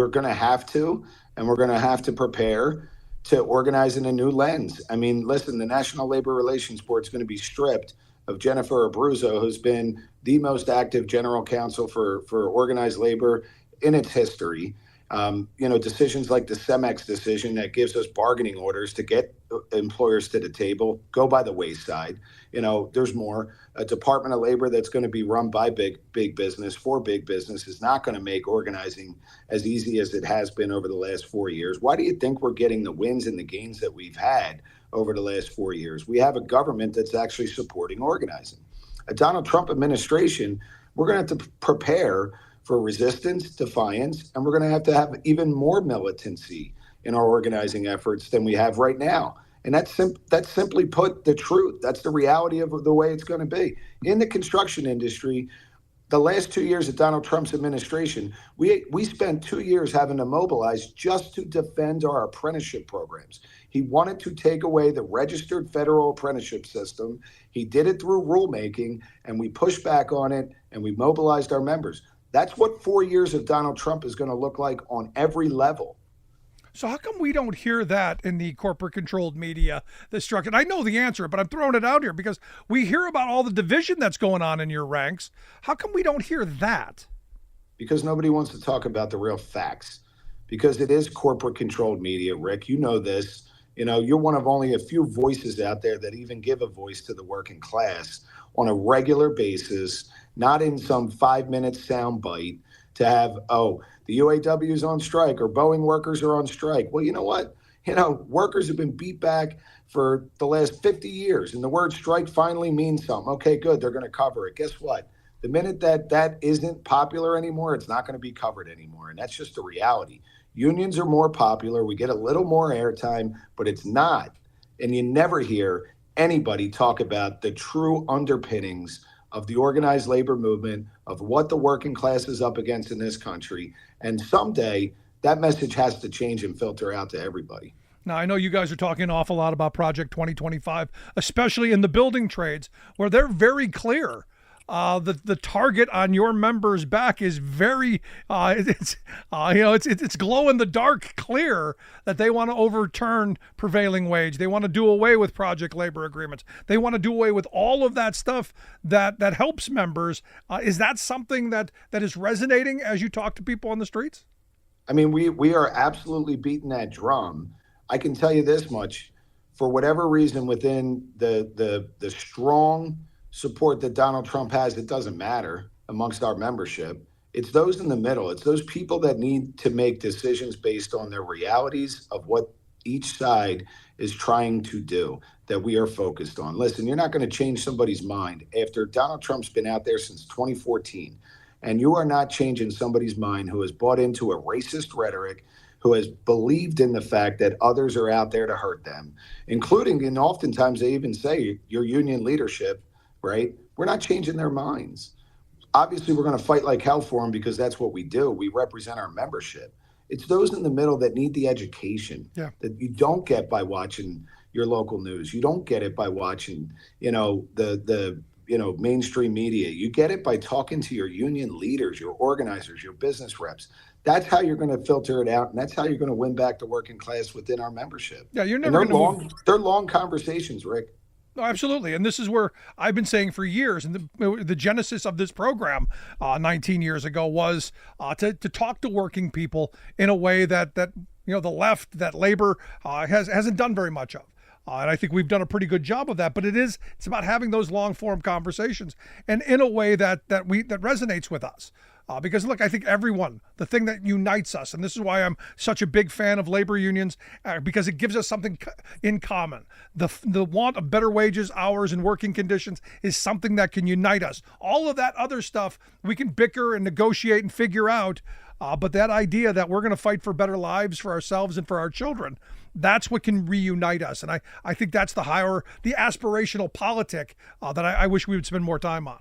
gonna have to prepare to organize in a new lens. Listen, the National Labor Relations Board is going to be stripped of Jennifer Abruzzo, who's been the most active general counsel for organized labor in its history. Decisions like the CEMEX decision that gives us bargaining orders to get employers to the table go by the wayside. There's more. A Department of Labor that's going to be run by big business for big business is not going to make organizing as easy as it has been over the last 4 years. Why do you think we're getting the wins and the gains that we've had over the last 4 years? We have a government that's actually supporting organizing. A Donald Trump administration, we're going to have to prepare for resistance, defiance, and we're going to have even more militancy in our organizing efforts than we have right now. And that's simply put the truth. That's the reality of the way it's going to be. In the construction industry, the last 2 years of Donald Trump's administration, we spent 2 years having to mobilize just to defend our apprenticeship programs. He wanted to take away the registered federal apprenticeship system. He did it through rulemaking, and we pushed back on it, and we mobilized our members. That's what 4 years of Donald Trump is going to look like on every level. So how come we don't hear that in the corporate-controlled media that's structured? I know the answer, but I'm throwing it out here because we hear about all the division that's going on in your ranks. How come we don't hear that? Because nobody wants to talk about the real facts. Because it is corporate-controlled media, Rick. You know this. You're one of only a few voices out there that even give a voice to the working class on a regular basis, not in some 5-minute sound bite to have, the UAW is on strike or Boeing workers are on strike. Well, you know what? Workers have been beat back for the last 50 years, and the word strike finally means something. Okay, good. They're going to cover it. Guess what? The minute that isn't popular anymore, it's not going to be covered anymore. And that's just the reality. Unions are more popular. We get a little more airtime, but it's not. And you never hear anybody talk about the true underpinnings of the organized labor movement, of what the working class is up against in this country. And someday that message has to change and filter out to everybody. Now, I know you guys are talking an awful lot about Project 2025, especially in the building trades, where they're very clear. The target on your members' back is very, it's glow in the dark clear that they want to overturn prevailing wage. They want to do away with project labor agreements. They want to do away with all of that stuff that helps members. Is that something that is resonating as you talk to people on the streets? I mean, we are absolutely beating that drum. I can tell you this much: for whatever reason, within the strong support that Donald Trump has, it doesn't matter amongst our membership. It's those in the middle. It's those people that need to make decisions based on their realities of what each side is trying to do that we are focused on. Listen, you're not going to change somebody's mind after Donald Trump's been out there since 2014, and you are not changing somebody's mind who has bought into a racist rhetoric, who has believed in the fact that others are out there to hurt them, including, and oftentimes they even say, your union leadership, right? We're not changing their minds. Obviously, we're going to fight like hell for them because that's what we do. We represent our membership. It's those in the middle that need the education that you don't get by watching your local news. You don't get it by watching, the mainstream media. You get it by talking to your union leaders, your organizers, your business reps. That's how you're going to filter it out, and that's how you're going to win back the working class within our membership. Yeah, you're never going to They're long conversations, Rick. No, absolutely. And this is where I've been saying for years, and the genesis of this program 19 years ago was to talk to working people in a way that the left, that labor hasn't done very much of. And I think we've done a pretty good job of that. But it's about having those long form conversations and in a way that resonates with us. Because look, I think everyone, the thing that unites us, and this is why I'm such a big fan of labor unions, because it gives us something in common. The want of better wages, hours, and working conditions is something that can unite us. All of that other stuff we can bicker and negotiate and figure out. But that idea that we're going to fight for better lives for ourselves and for our children, that's what can reunite us. And I think that's the aspirational politic that I wish we would spend more time on.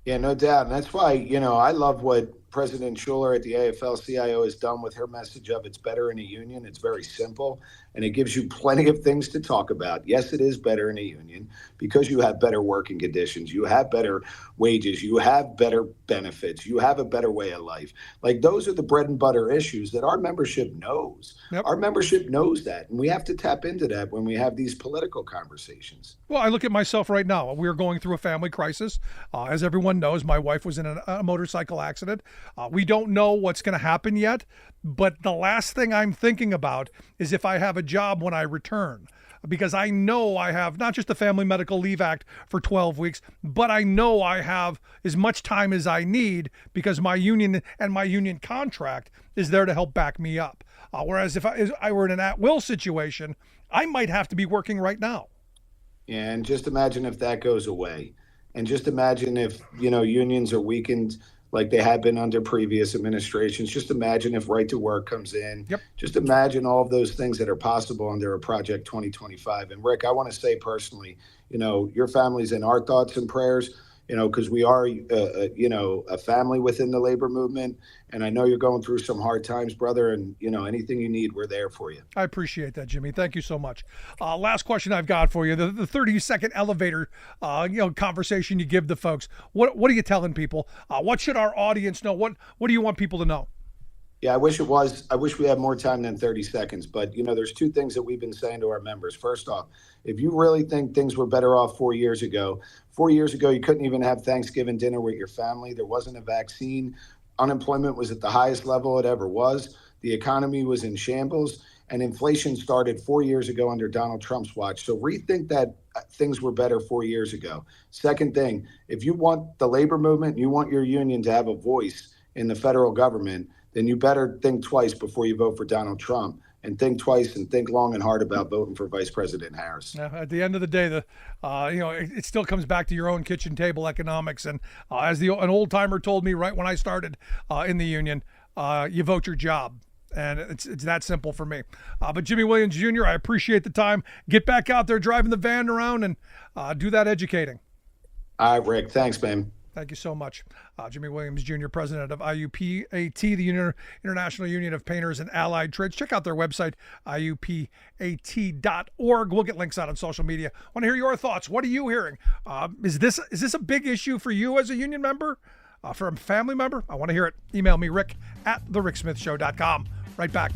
Yeah, no doubt. And that's why, I love what President Schuler at the AFL-CIO has done with her message of it's better in a union. It's very simple, and it gives you plenty of things to talk about. Yes, it is better in a union because you have better working conditions. You have better wages. You have better benefits. You have a better way of life. Like, those are the bread and butter issues that our membership knows. Yep. Our membership knows that, and we have to tap into that when we have these political conversations. Well, I look at myself right now. We are going through a family crisis. As everyone knows, my wife was in a motorcycle accident. We don't know what's going to happen yet, but the last thing I'm thinking about is if I have a job when I return. Because I know I have not just the Family Medical Leave Act for 12 weeks, but I know I have as much time as I need because my union and my union contract is there to help back me up. Whereas if I were in an at-will situation, I might have to be working right now. Yeah, and just imagine if that goes away. And just imagine if, unions are weakened like they had been under previous administrations. Just imagine if right to work comes in. Yep. Just imagine all of those things that are possible under a Project 2025. And Rick, I want to say personally, your family's in our thoughts and prayers, because we are, a family within the labor movement. And I know you're going through some hard times, brother. And, anything you need, we're there for you. I appreciate that, Jimmy. Thank you so much. Last question I've got for you, the 30-second elevator, conversation you give the folks. What are you telling people? What should our audience know? What do you want people to know? Yeah, I wish we had more time than 30 seconds. But, there's two things that we've been saying to our members. First off, if you really think things were better off 4 years ago, you couldn't even have Thanksgiving dinner with your family. There wasn't a vaccine. Unemployment was at the highest level it ever was. The economy was in shambles. And inflation started 4 years ago under Donald Trump's watch. So rethink that things were better 4 years ago. Second thing, if you want the labor movement, you want your union to have a voice in the federal government, then you better think twice before you vote for Donald Trump, and think twice and think long and hard about voting for Vice President Harris. At the end of the day, it still comes back to your own kitchen table economics. And as an old timer told me right when I started in the union, you vote your job. And it's that simple for me. But Jimmy Williams Jr., I appreciate the time. Get back out there driving the van around and do that educating. All right, Rick. Thanks, man. Thank you so much. Jimmy Williams Jr., president of IUPAT, the International Union of Painters and Allied Trades. Check out their website, IUPAT.org. We'll get links out on social media. Want to hear your thoughts. What are you hearing? Is this a big issue for you as a union member? For a family member? I want to hear it. Email me, rick@thericksmithshow.com. Right back.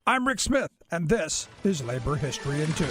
I'm Rick Smith, and this is Labor History in 2.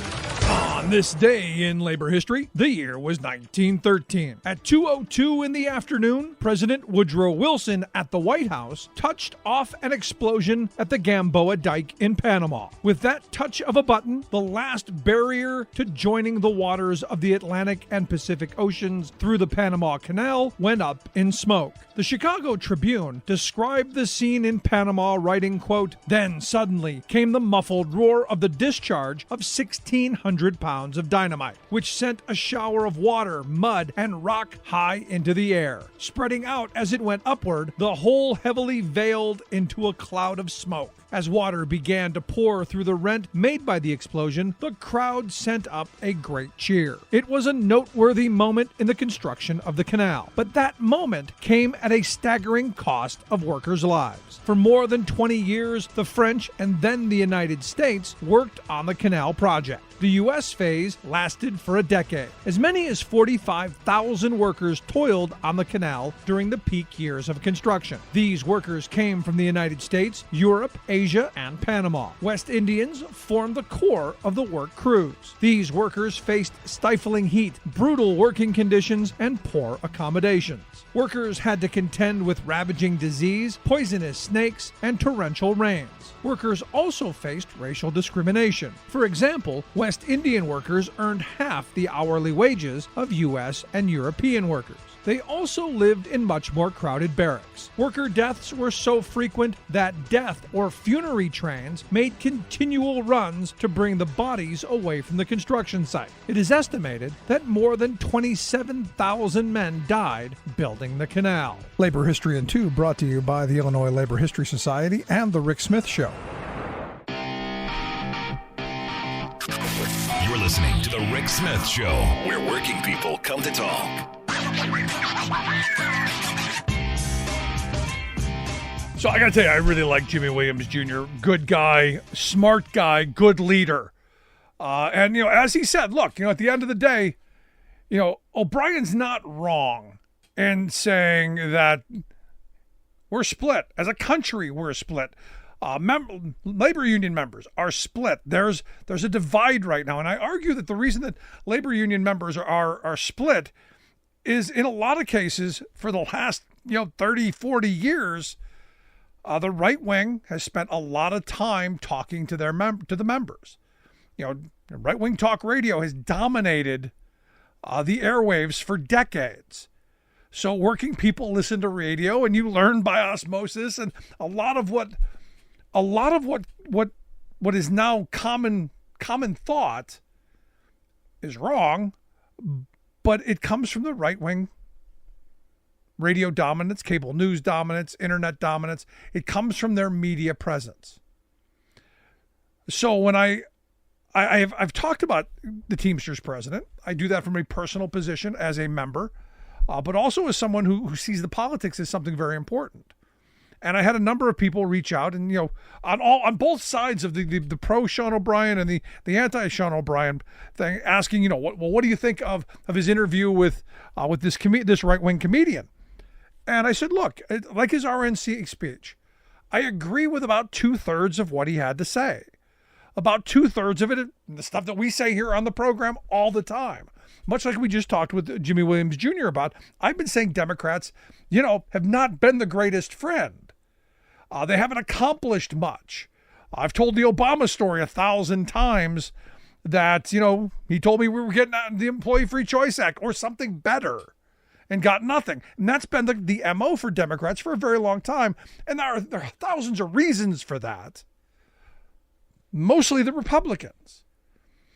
On this day in labor history, the year was 1913. At 2:02 in the afternoon, President Woodrow Wilson at the White House touched off an explosion at the Gamboa Dike in Panama. With that touch of a button, the last barrier to joining the waters of the Atlantic and Pacific Oceans through the Panama Canal went up in smoke. The Chicago Tribune described the scene in Panama, writing, quote, "Then suddenly came the muffled roar of the discharge of 1,600 pounds of dynamite, which sent a shower of water, mud, and rock high into the air. Spreading out as it went upward, the whole heavily veiled into a cloud of smoke. As water began to pour through the rent made by the explosion, the crowd sent up a great cheer. It was a noteworthy moment in the construction of the canal, but that moment came at a staggering cost of workers' lives. For more than 20 years, the French and then the United States worked on the canal project. The U.S. phase lasted for a decade. As many as 45,000 workers toiled on the canal during the peak years of construction. These workers came from the United States, Europe, Asia, and Panama. West Indians formed the core of the work crews. These workers faced stifling heat, brutal working conditions, and poor accommodations. Workers had to contend with ravaging disease, poisonous snakes, and torrential rains. Workers also faced racial discrimination. For example, West Indian workers earned half the hourly wages of U.S. and European workers. They also lived in much more crowded barracks. Worker deaths were so frequent that death or funerary trains made continual runs to bring the bodies away from the construction site. It is estimated that more than 27,000 men died building the canal. Labor History in 2 brought to you by the Illinois Labor History Society and The Rick Smith Show. You're listening to The Rick Smith Show, where working people come to talk. So I got to tell you, I really like Jimmy Williams Jr. Good guy, smart guy, good leader. And, as he said, look, at the end of the day, O'Brien's not wrong in saying that we're split. As a country, we're split. Labor union members are split. There's a divide right now, and I argue that the reason that labor union members are split is, in a lot of cases, for the last 30, 40 years, the right wing has spent a lot of time talking to the members. Right wing talk radio has dominated the airwaves for decades. So working people listen to radio, and you learn by osmosis, and a lot of what is now common thought is wrong, but it comes from the right wing radio dominance, cable news dominance, internet dominance. It comes from their media presence. So when I've talked about the Teamsters president, I do that from a personal position as a member, but also as someone who sees the politics as something very important. And I had a number of people reach out, and on both sides of the pro Sean O'Brien and the anti Sean O'Brien thing, asking what do you think of his interview with this right wing comedian? And I said, look, like his RNC speech, I agree with about 2/3 of what he had to say. About 2/3 of it, the stuff that we say here on the program all the time. Much like we just talked with Jimmy Williams Jr. about, I've been saying Democrats, have not been the greatest friend. They haven't accomplished much. I've told the Obama story 1,000 times that, he told me we were getting the Employee Free Choice Act or something better and got nothing. And that's been the MO for Democrats for a very long time. And there are thousands of reasons for that. Mostly the Republicans.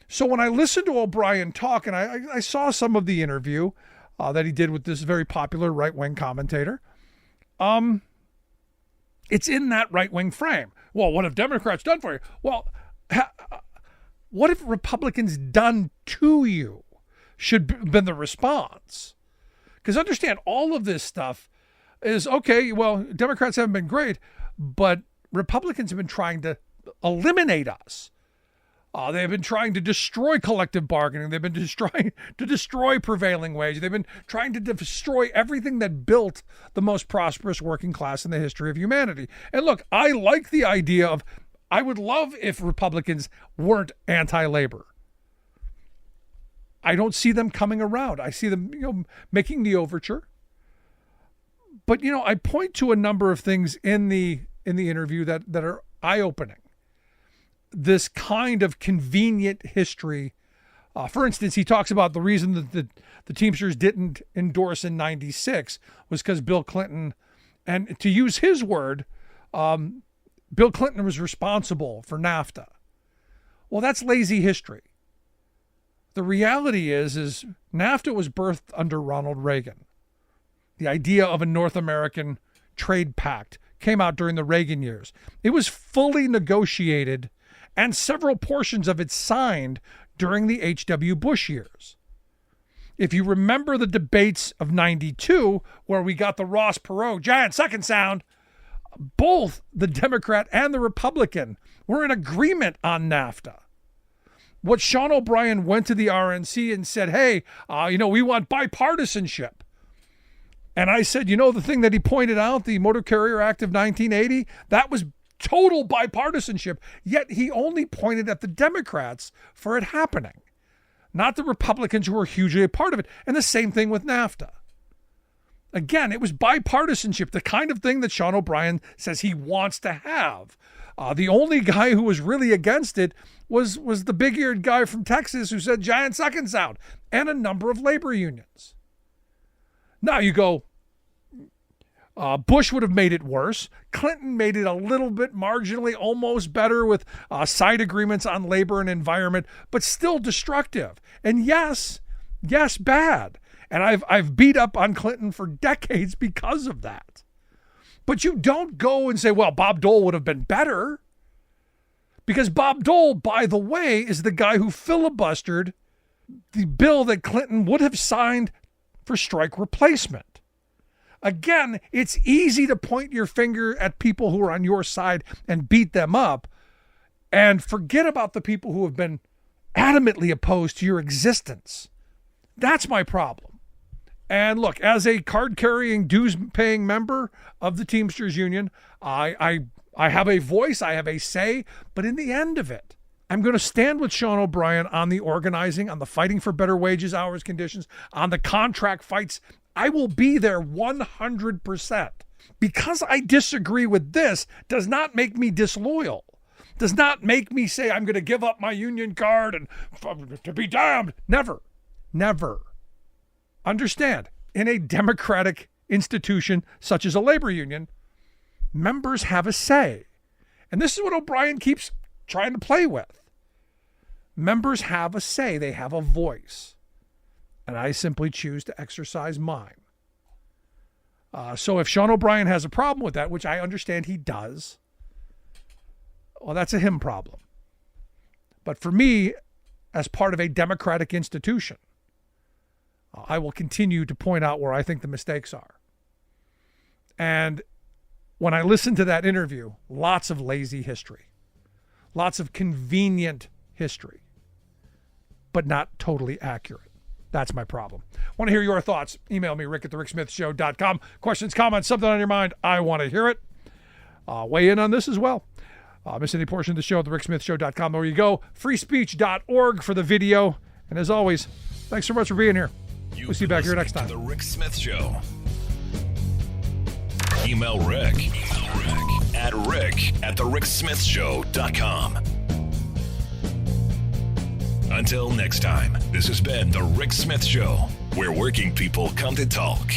So when I listened to O'Brien talk, and I saw some of the interview that he did with this very popular right-wing commentator, it's in that right-wing frame. Well, what have Democrats done for you? Well, what have Republicans done to you should have been the response. Because understand, all of this stuff is, okay, well, Democrats haven't been great, but Republicans have been trying to eliminate us. They've been trying to destroy collective bargaining. They've been trying to destroy prevailing wage. They've been trying to destroy everything that built the most prosperous working class in the history of humanity. And look, I like the idea of, I would love if Republicans weren't anti-labor. I don't see them coming around. I see them, making the overture. But, I point to a number of things in the interview that are eye-opening. This kind of convenient history. For instance, he talks about the reason that the Teamsters didn't endorse in 96 was because Bill Clinton, and to use his word, Bill Clinton was responsible for NAFTA. Well, that's lazy history. The reality is NAFTA was birthed under Ronald Reagan. The idea of a North American trade pact came out during the Reagan years. It was fully negotiated and several portions of it signed during the H.W. Bush years. If you remember the debates of 92, where we got the Ross Perot giant second sound, both the Democrat and the Republican were in agreement on NAFTA. What Sean O'Brien went to the RNC and said, hey, we want bipartisanship. And I said, the thing that he pointed out, the Motor Carrier Act of 1980, that was total bipartisanship. Yet he only pointed at the Democrats for it happening, not the Republicans who were hugely a part of it. And the same thing with NAFTA. Again, it was bipartisanship, the kind of thing that Sean O'Brien says he wants to have. The only guy who was really against it was the big-eared guy from Texas who said giant second sound, and a number of labor unions. Now you go, Bush would have made it worse. Clinton made it a little bit marginally almost better with side agreements on labor and environment, but still destructive. And yes, bad. And I've beat up on Clinton for decades because of that. But you don't go and say, well, Bob Dole would have been better. Because Bob Dole, by the way, is the guy who filibustered the bill that Clinton would have signed for strike replacement. Again, it's easy to point your finger at people who are on your side and beat them up and forget about the people who have been adamantly opposed to your existence. That's my problem. And look, as a card-carrying, dues-paying member of the Teamsters Union, I I have a voice, I have a say, but in the end of it, I'm going to stand with Sean O'Brien on the organizing, on the fighting for better wages, hours, conditions, on the contract fights. I will be there 100%. Because I disagree with this does not make me disloyal. Does not make me say I'm going to give up my union card and to be damned. Never. Never. Understand, in a democratic institution such as a labor union, members have a say. And this is what O'Brien keeps trying to play with. Members have a say. They have a voice. And I simply choose to exercise mine. So if Sean O'Brien has a problem with that, which I understand he does, well, that's a him problem. But for me, as part of a democratic institution, I will continue to point out where I think the mistakes are. And when I listen to that interview, lots of lazy history, lots of convenient history, but not totally accurate. That's my problem. Want to hear your thoughts? Email me, rick@thericksmithshow.com. Questions, comments, something on your mind. I want to hear it. Weigh in on this as well. Miss any portion of the show at thericksmithshow.com. There you go. freespeech.org for the video. And as always, thanks so much for being here. We'll see you back here next time. The Rick Smith Show. Email Rick at rick@thericksmithshow.com. Until next time, this has been The Rick Smith Show, where working people come to talk.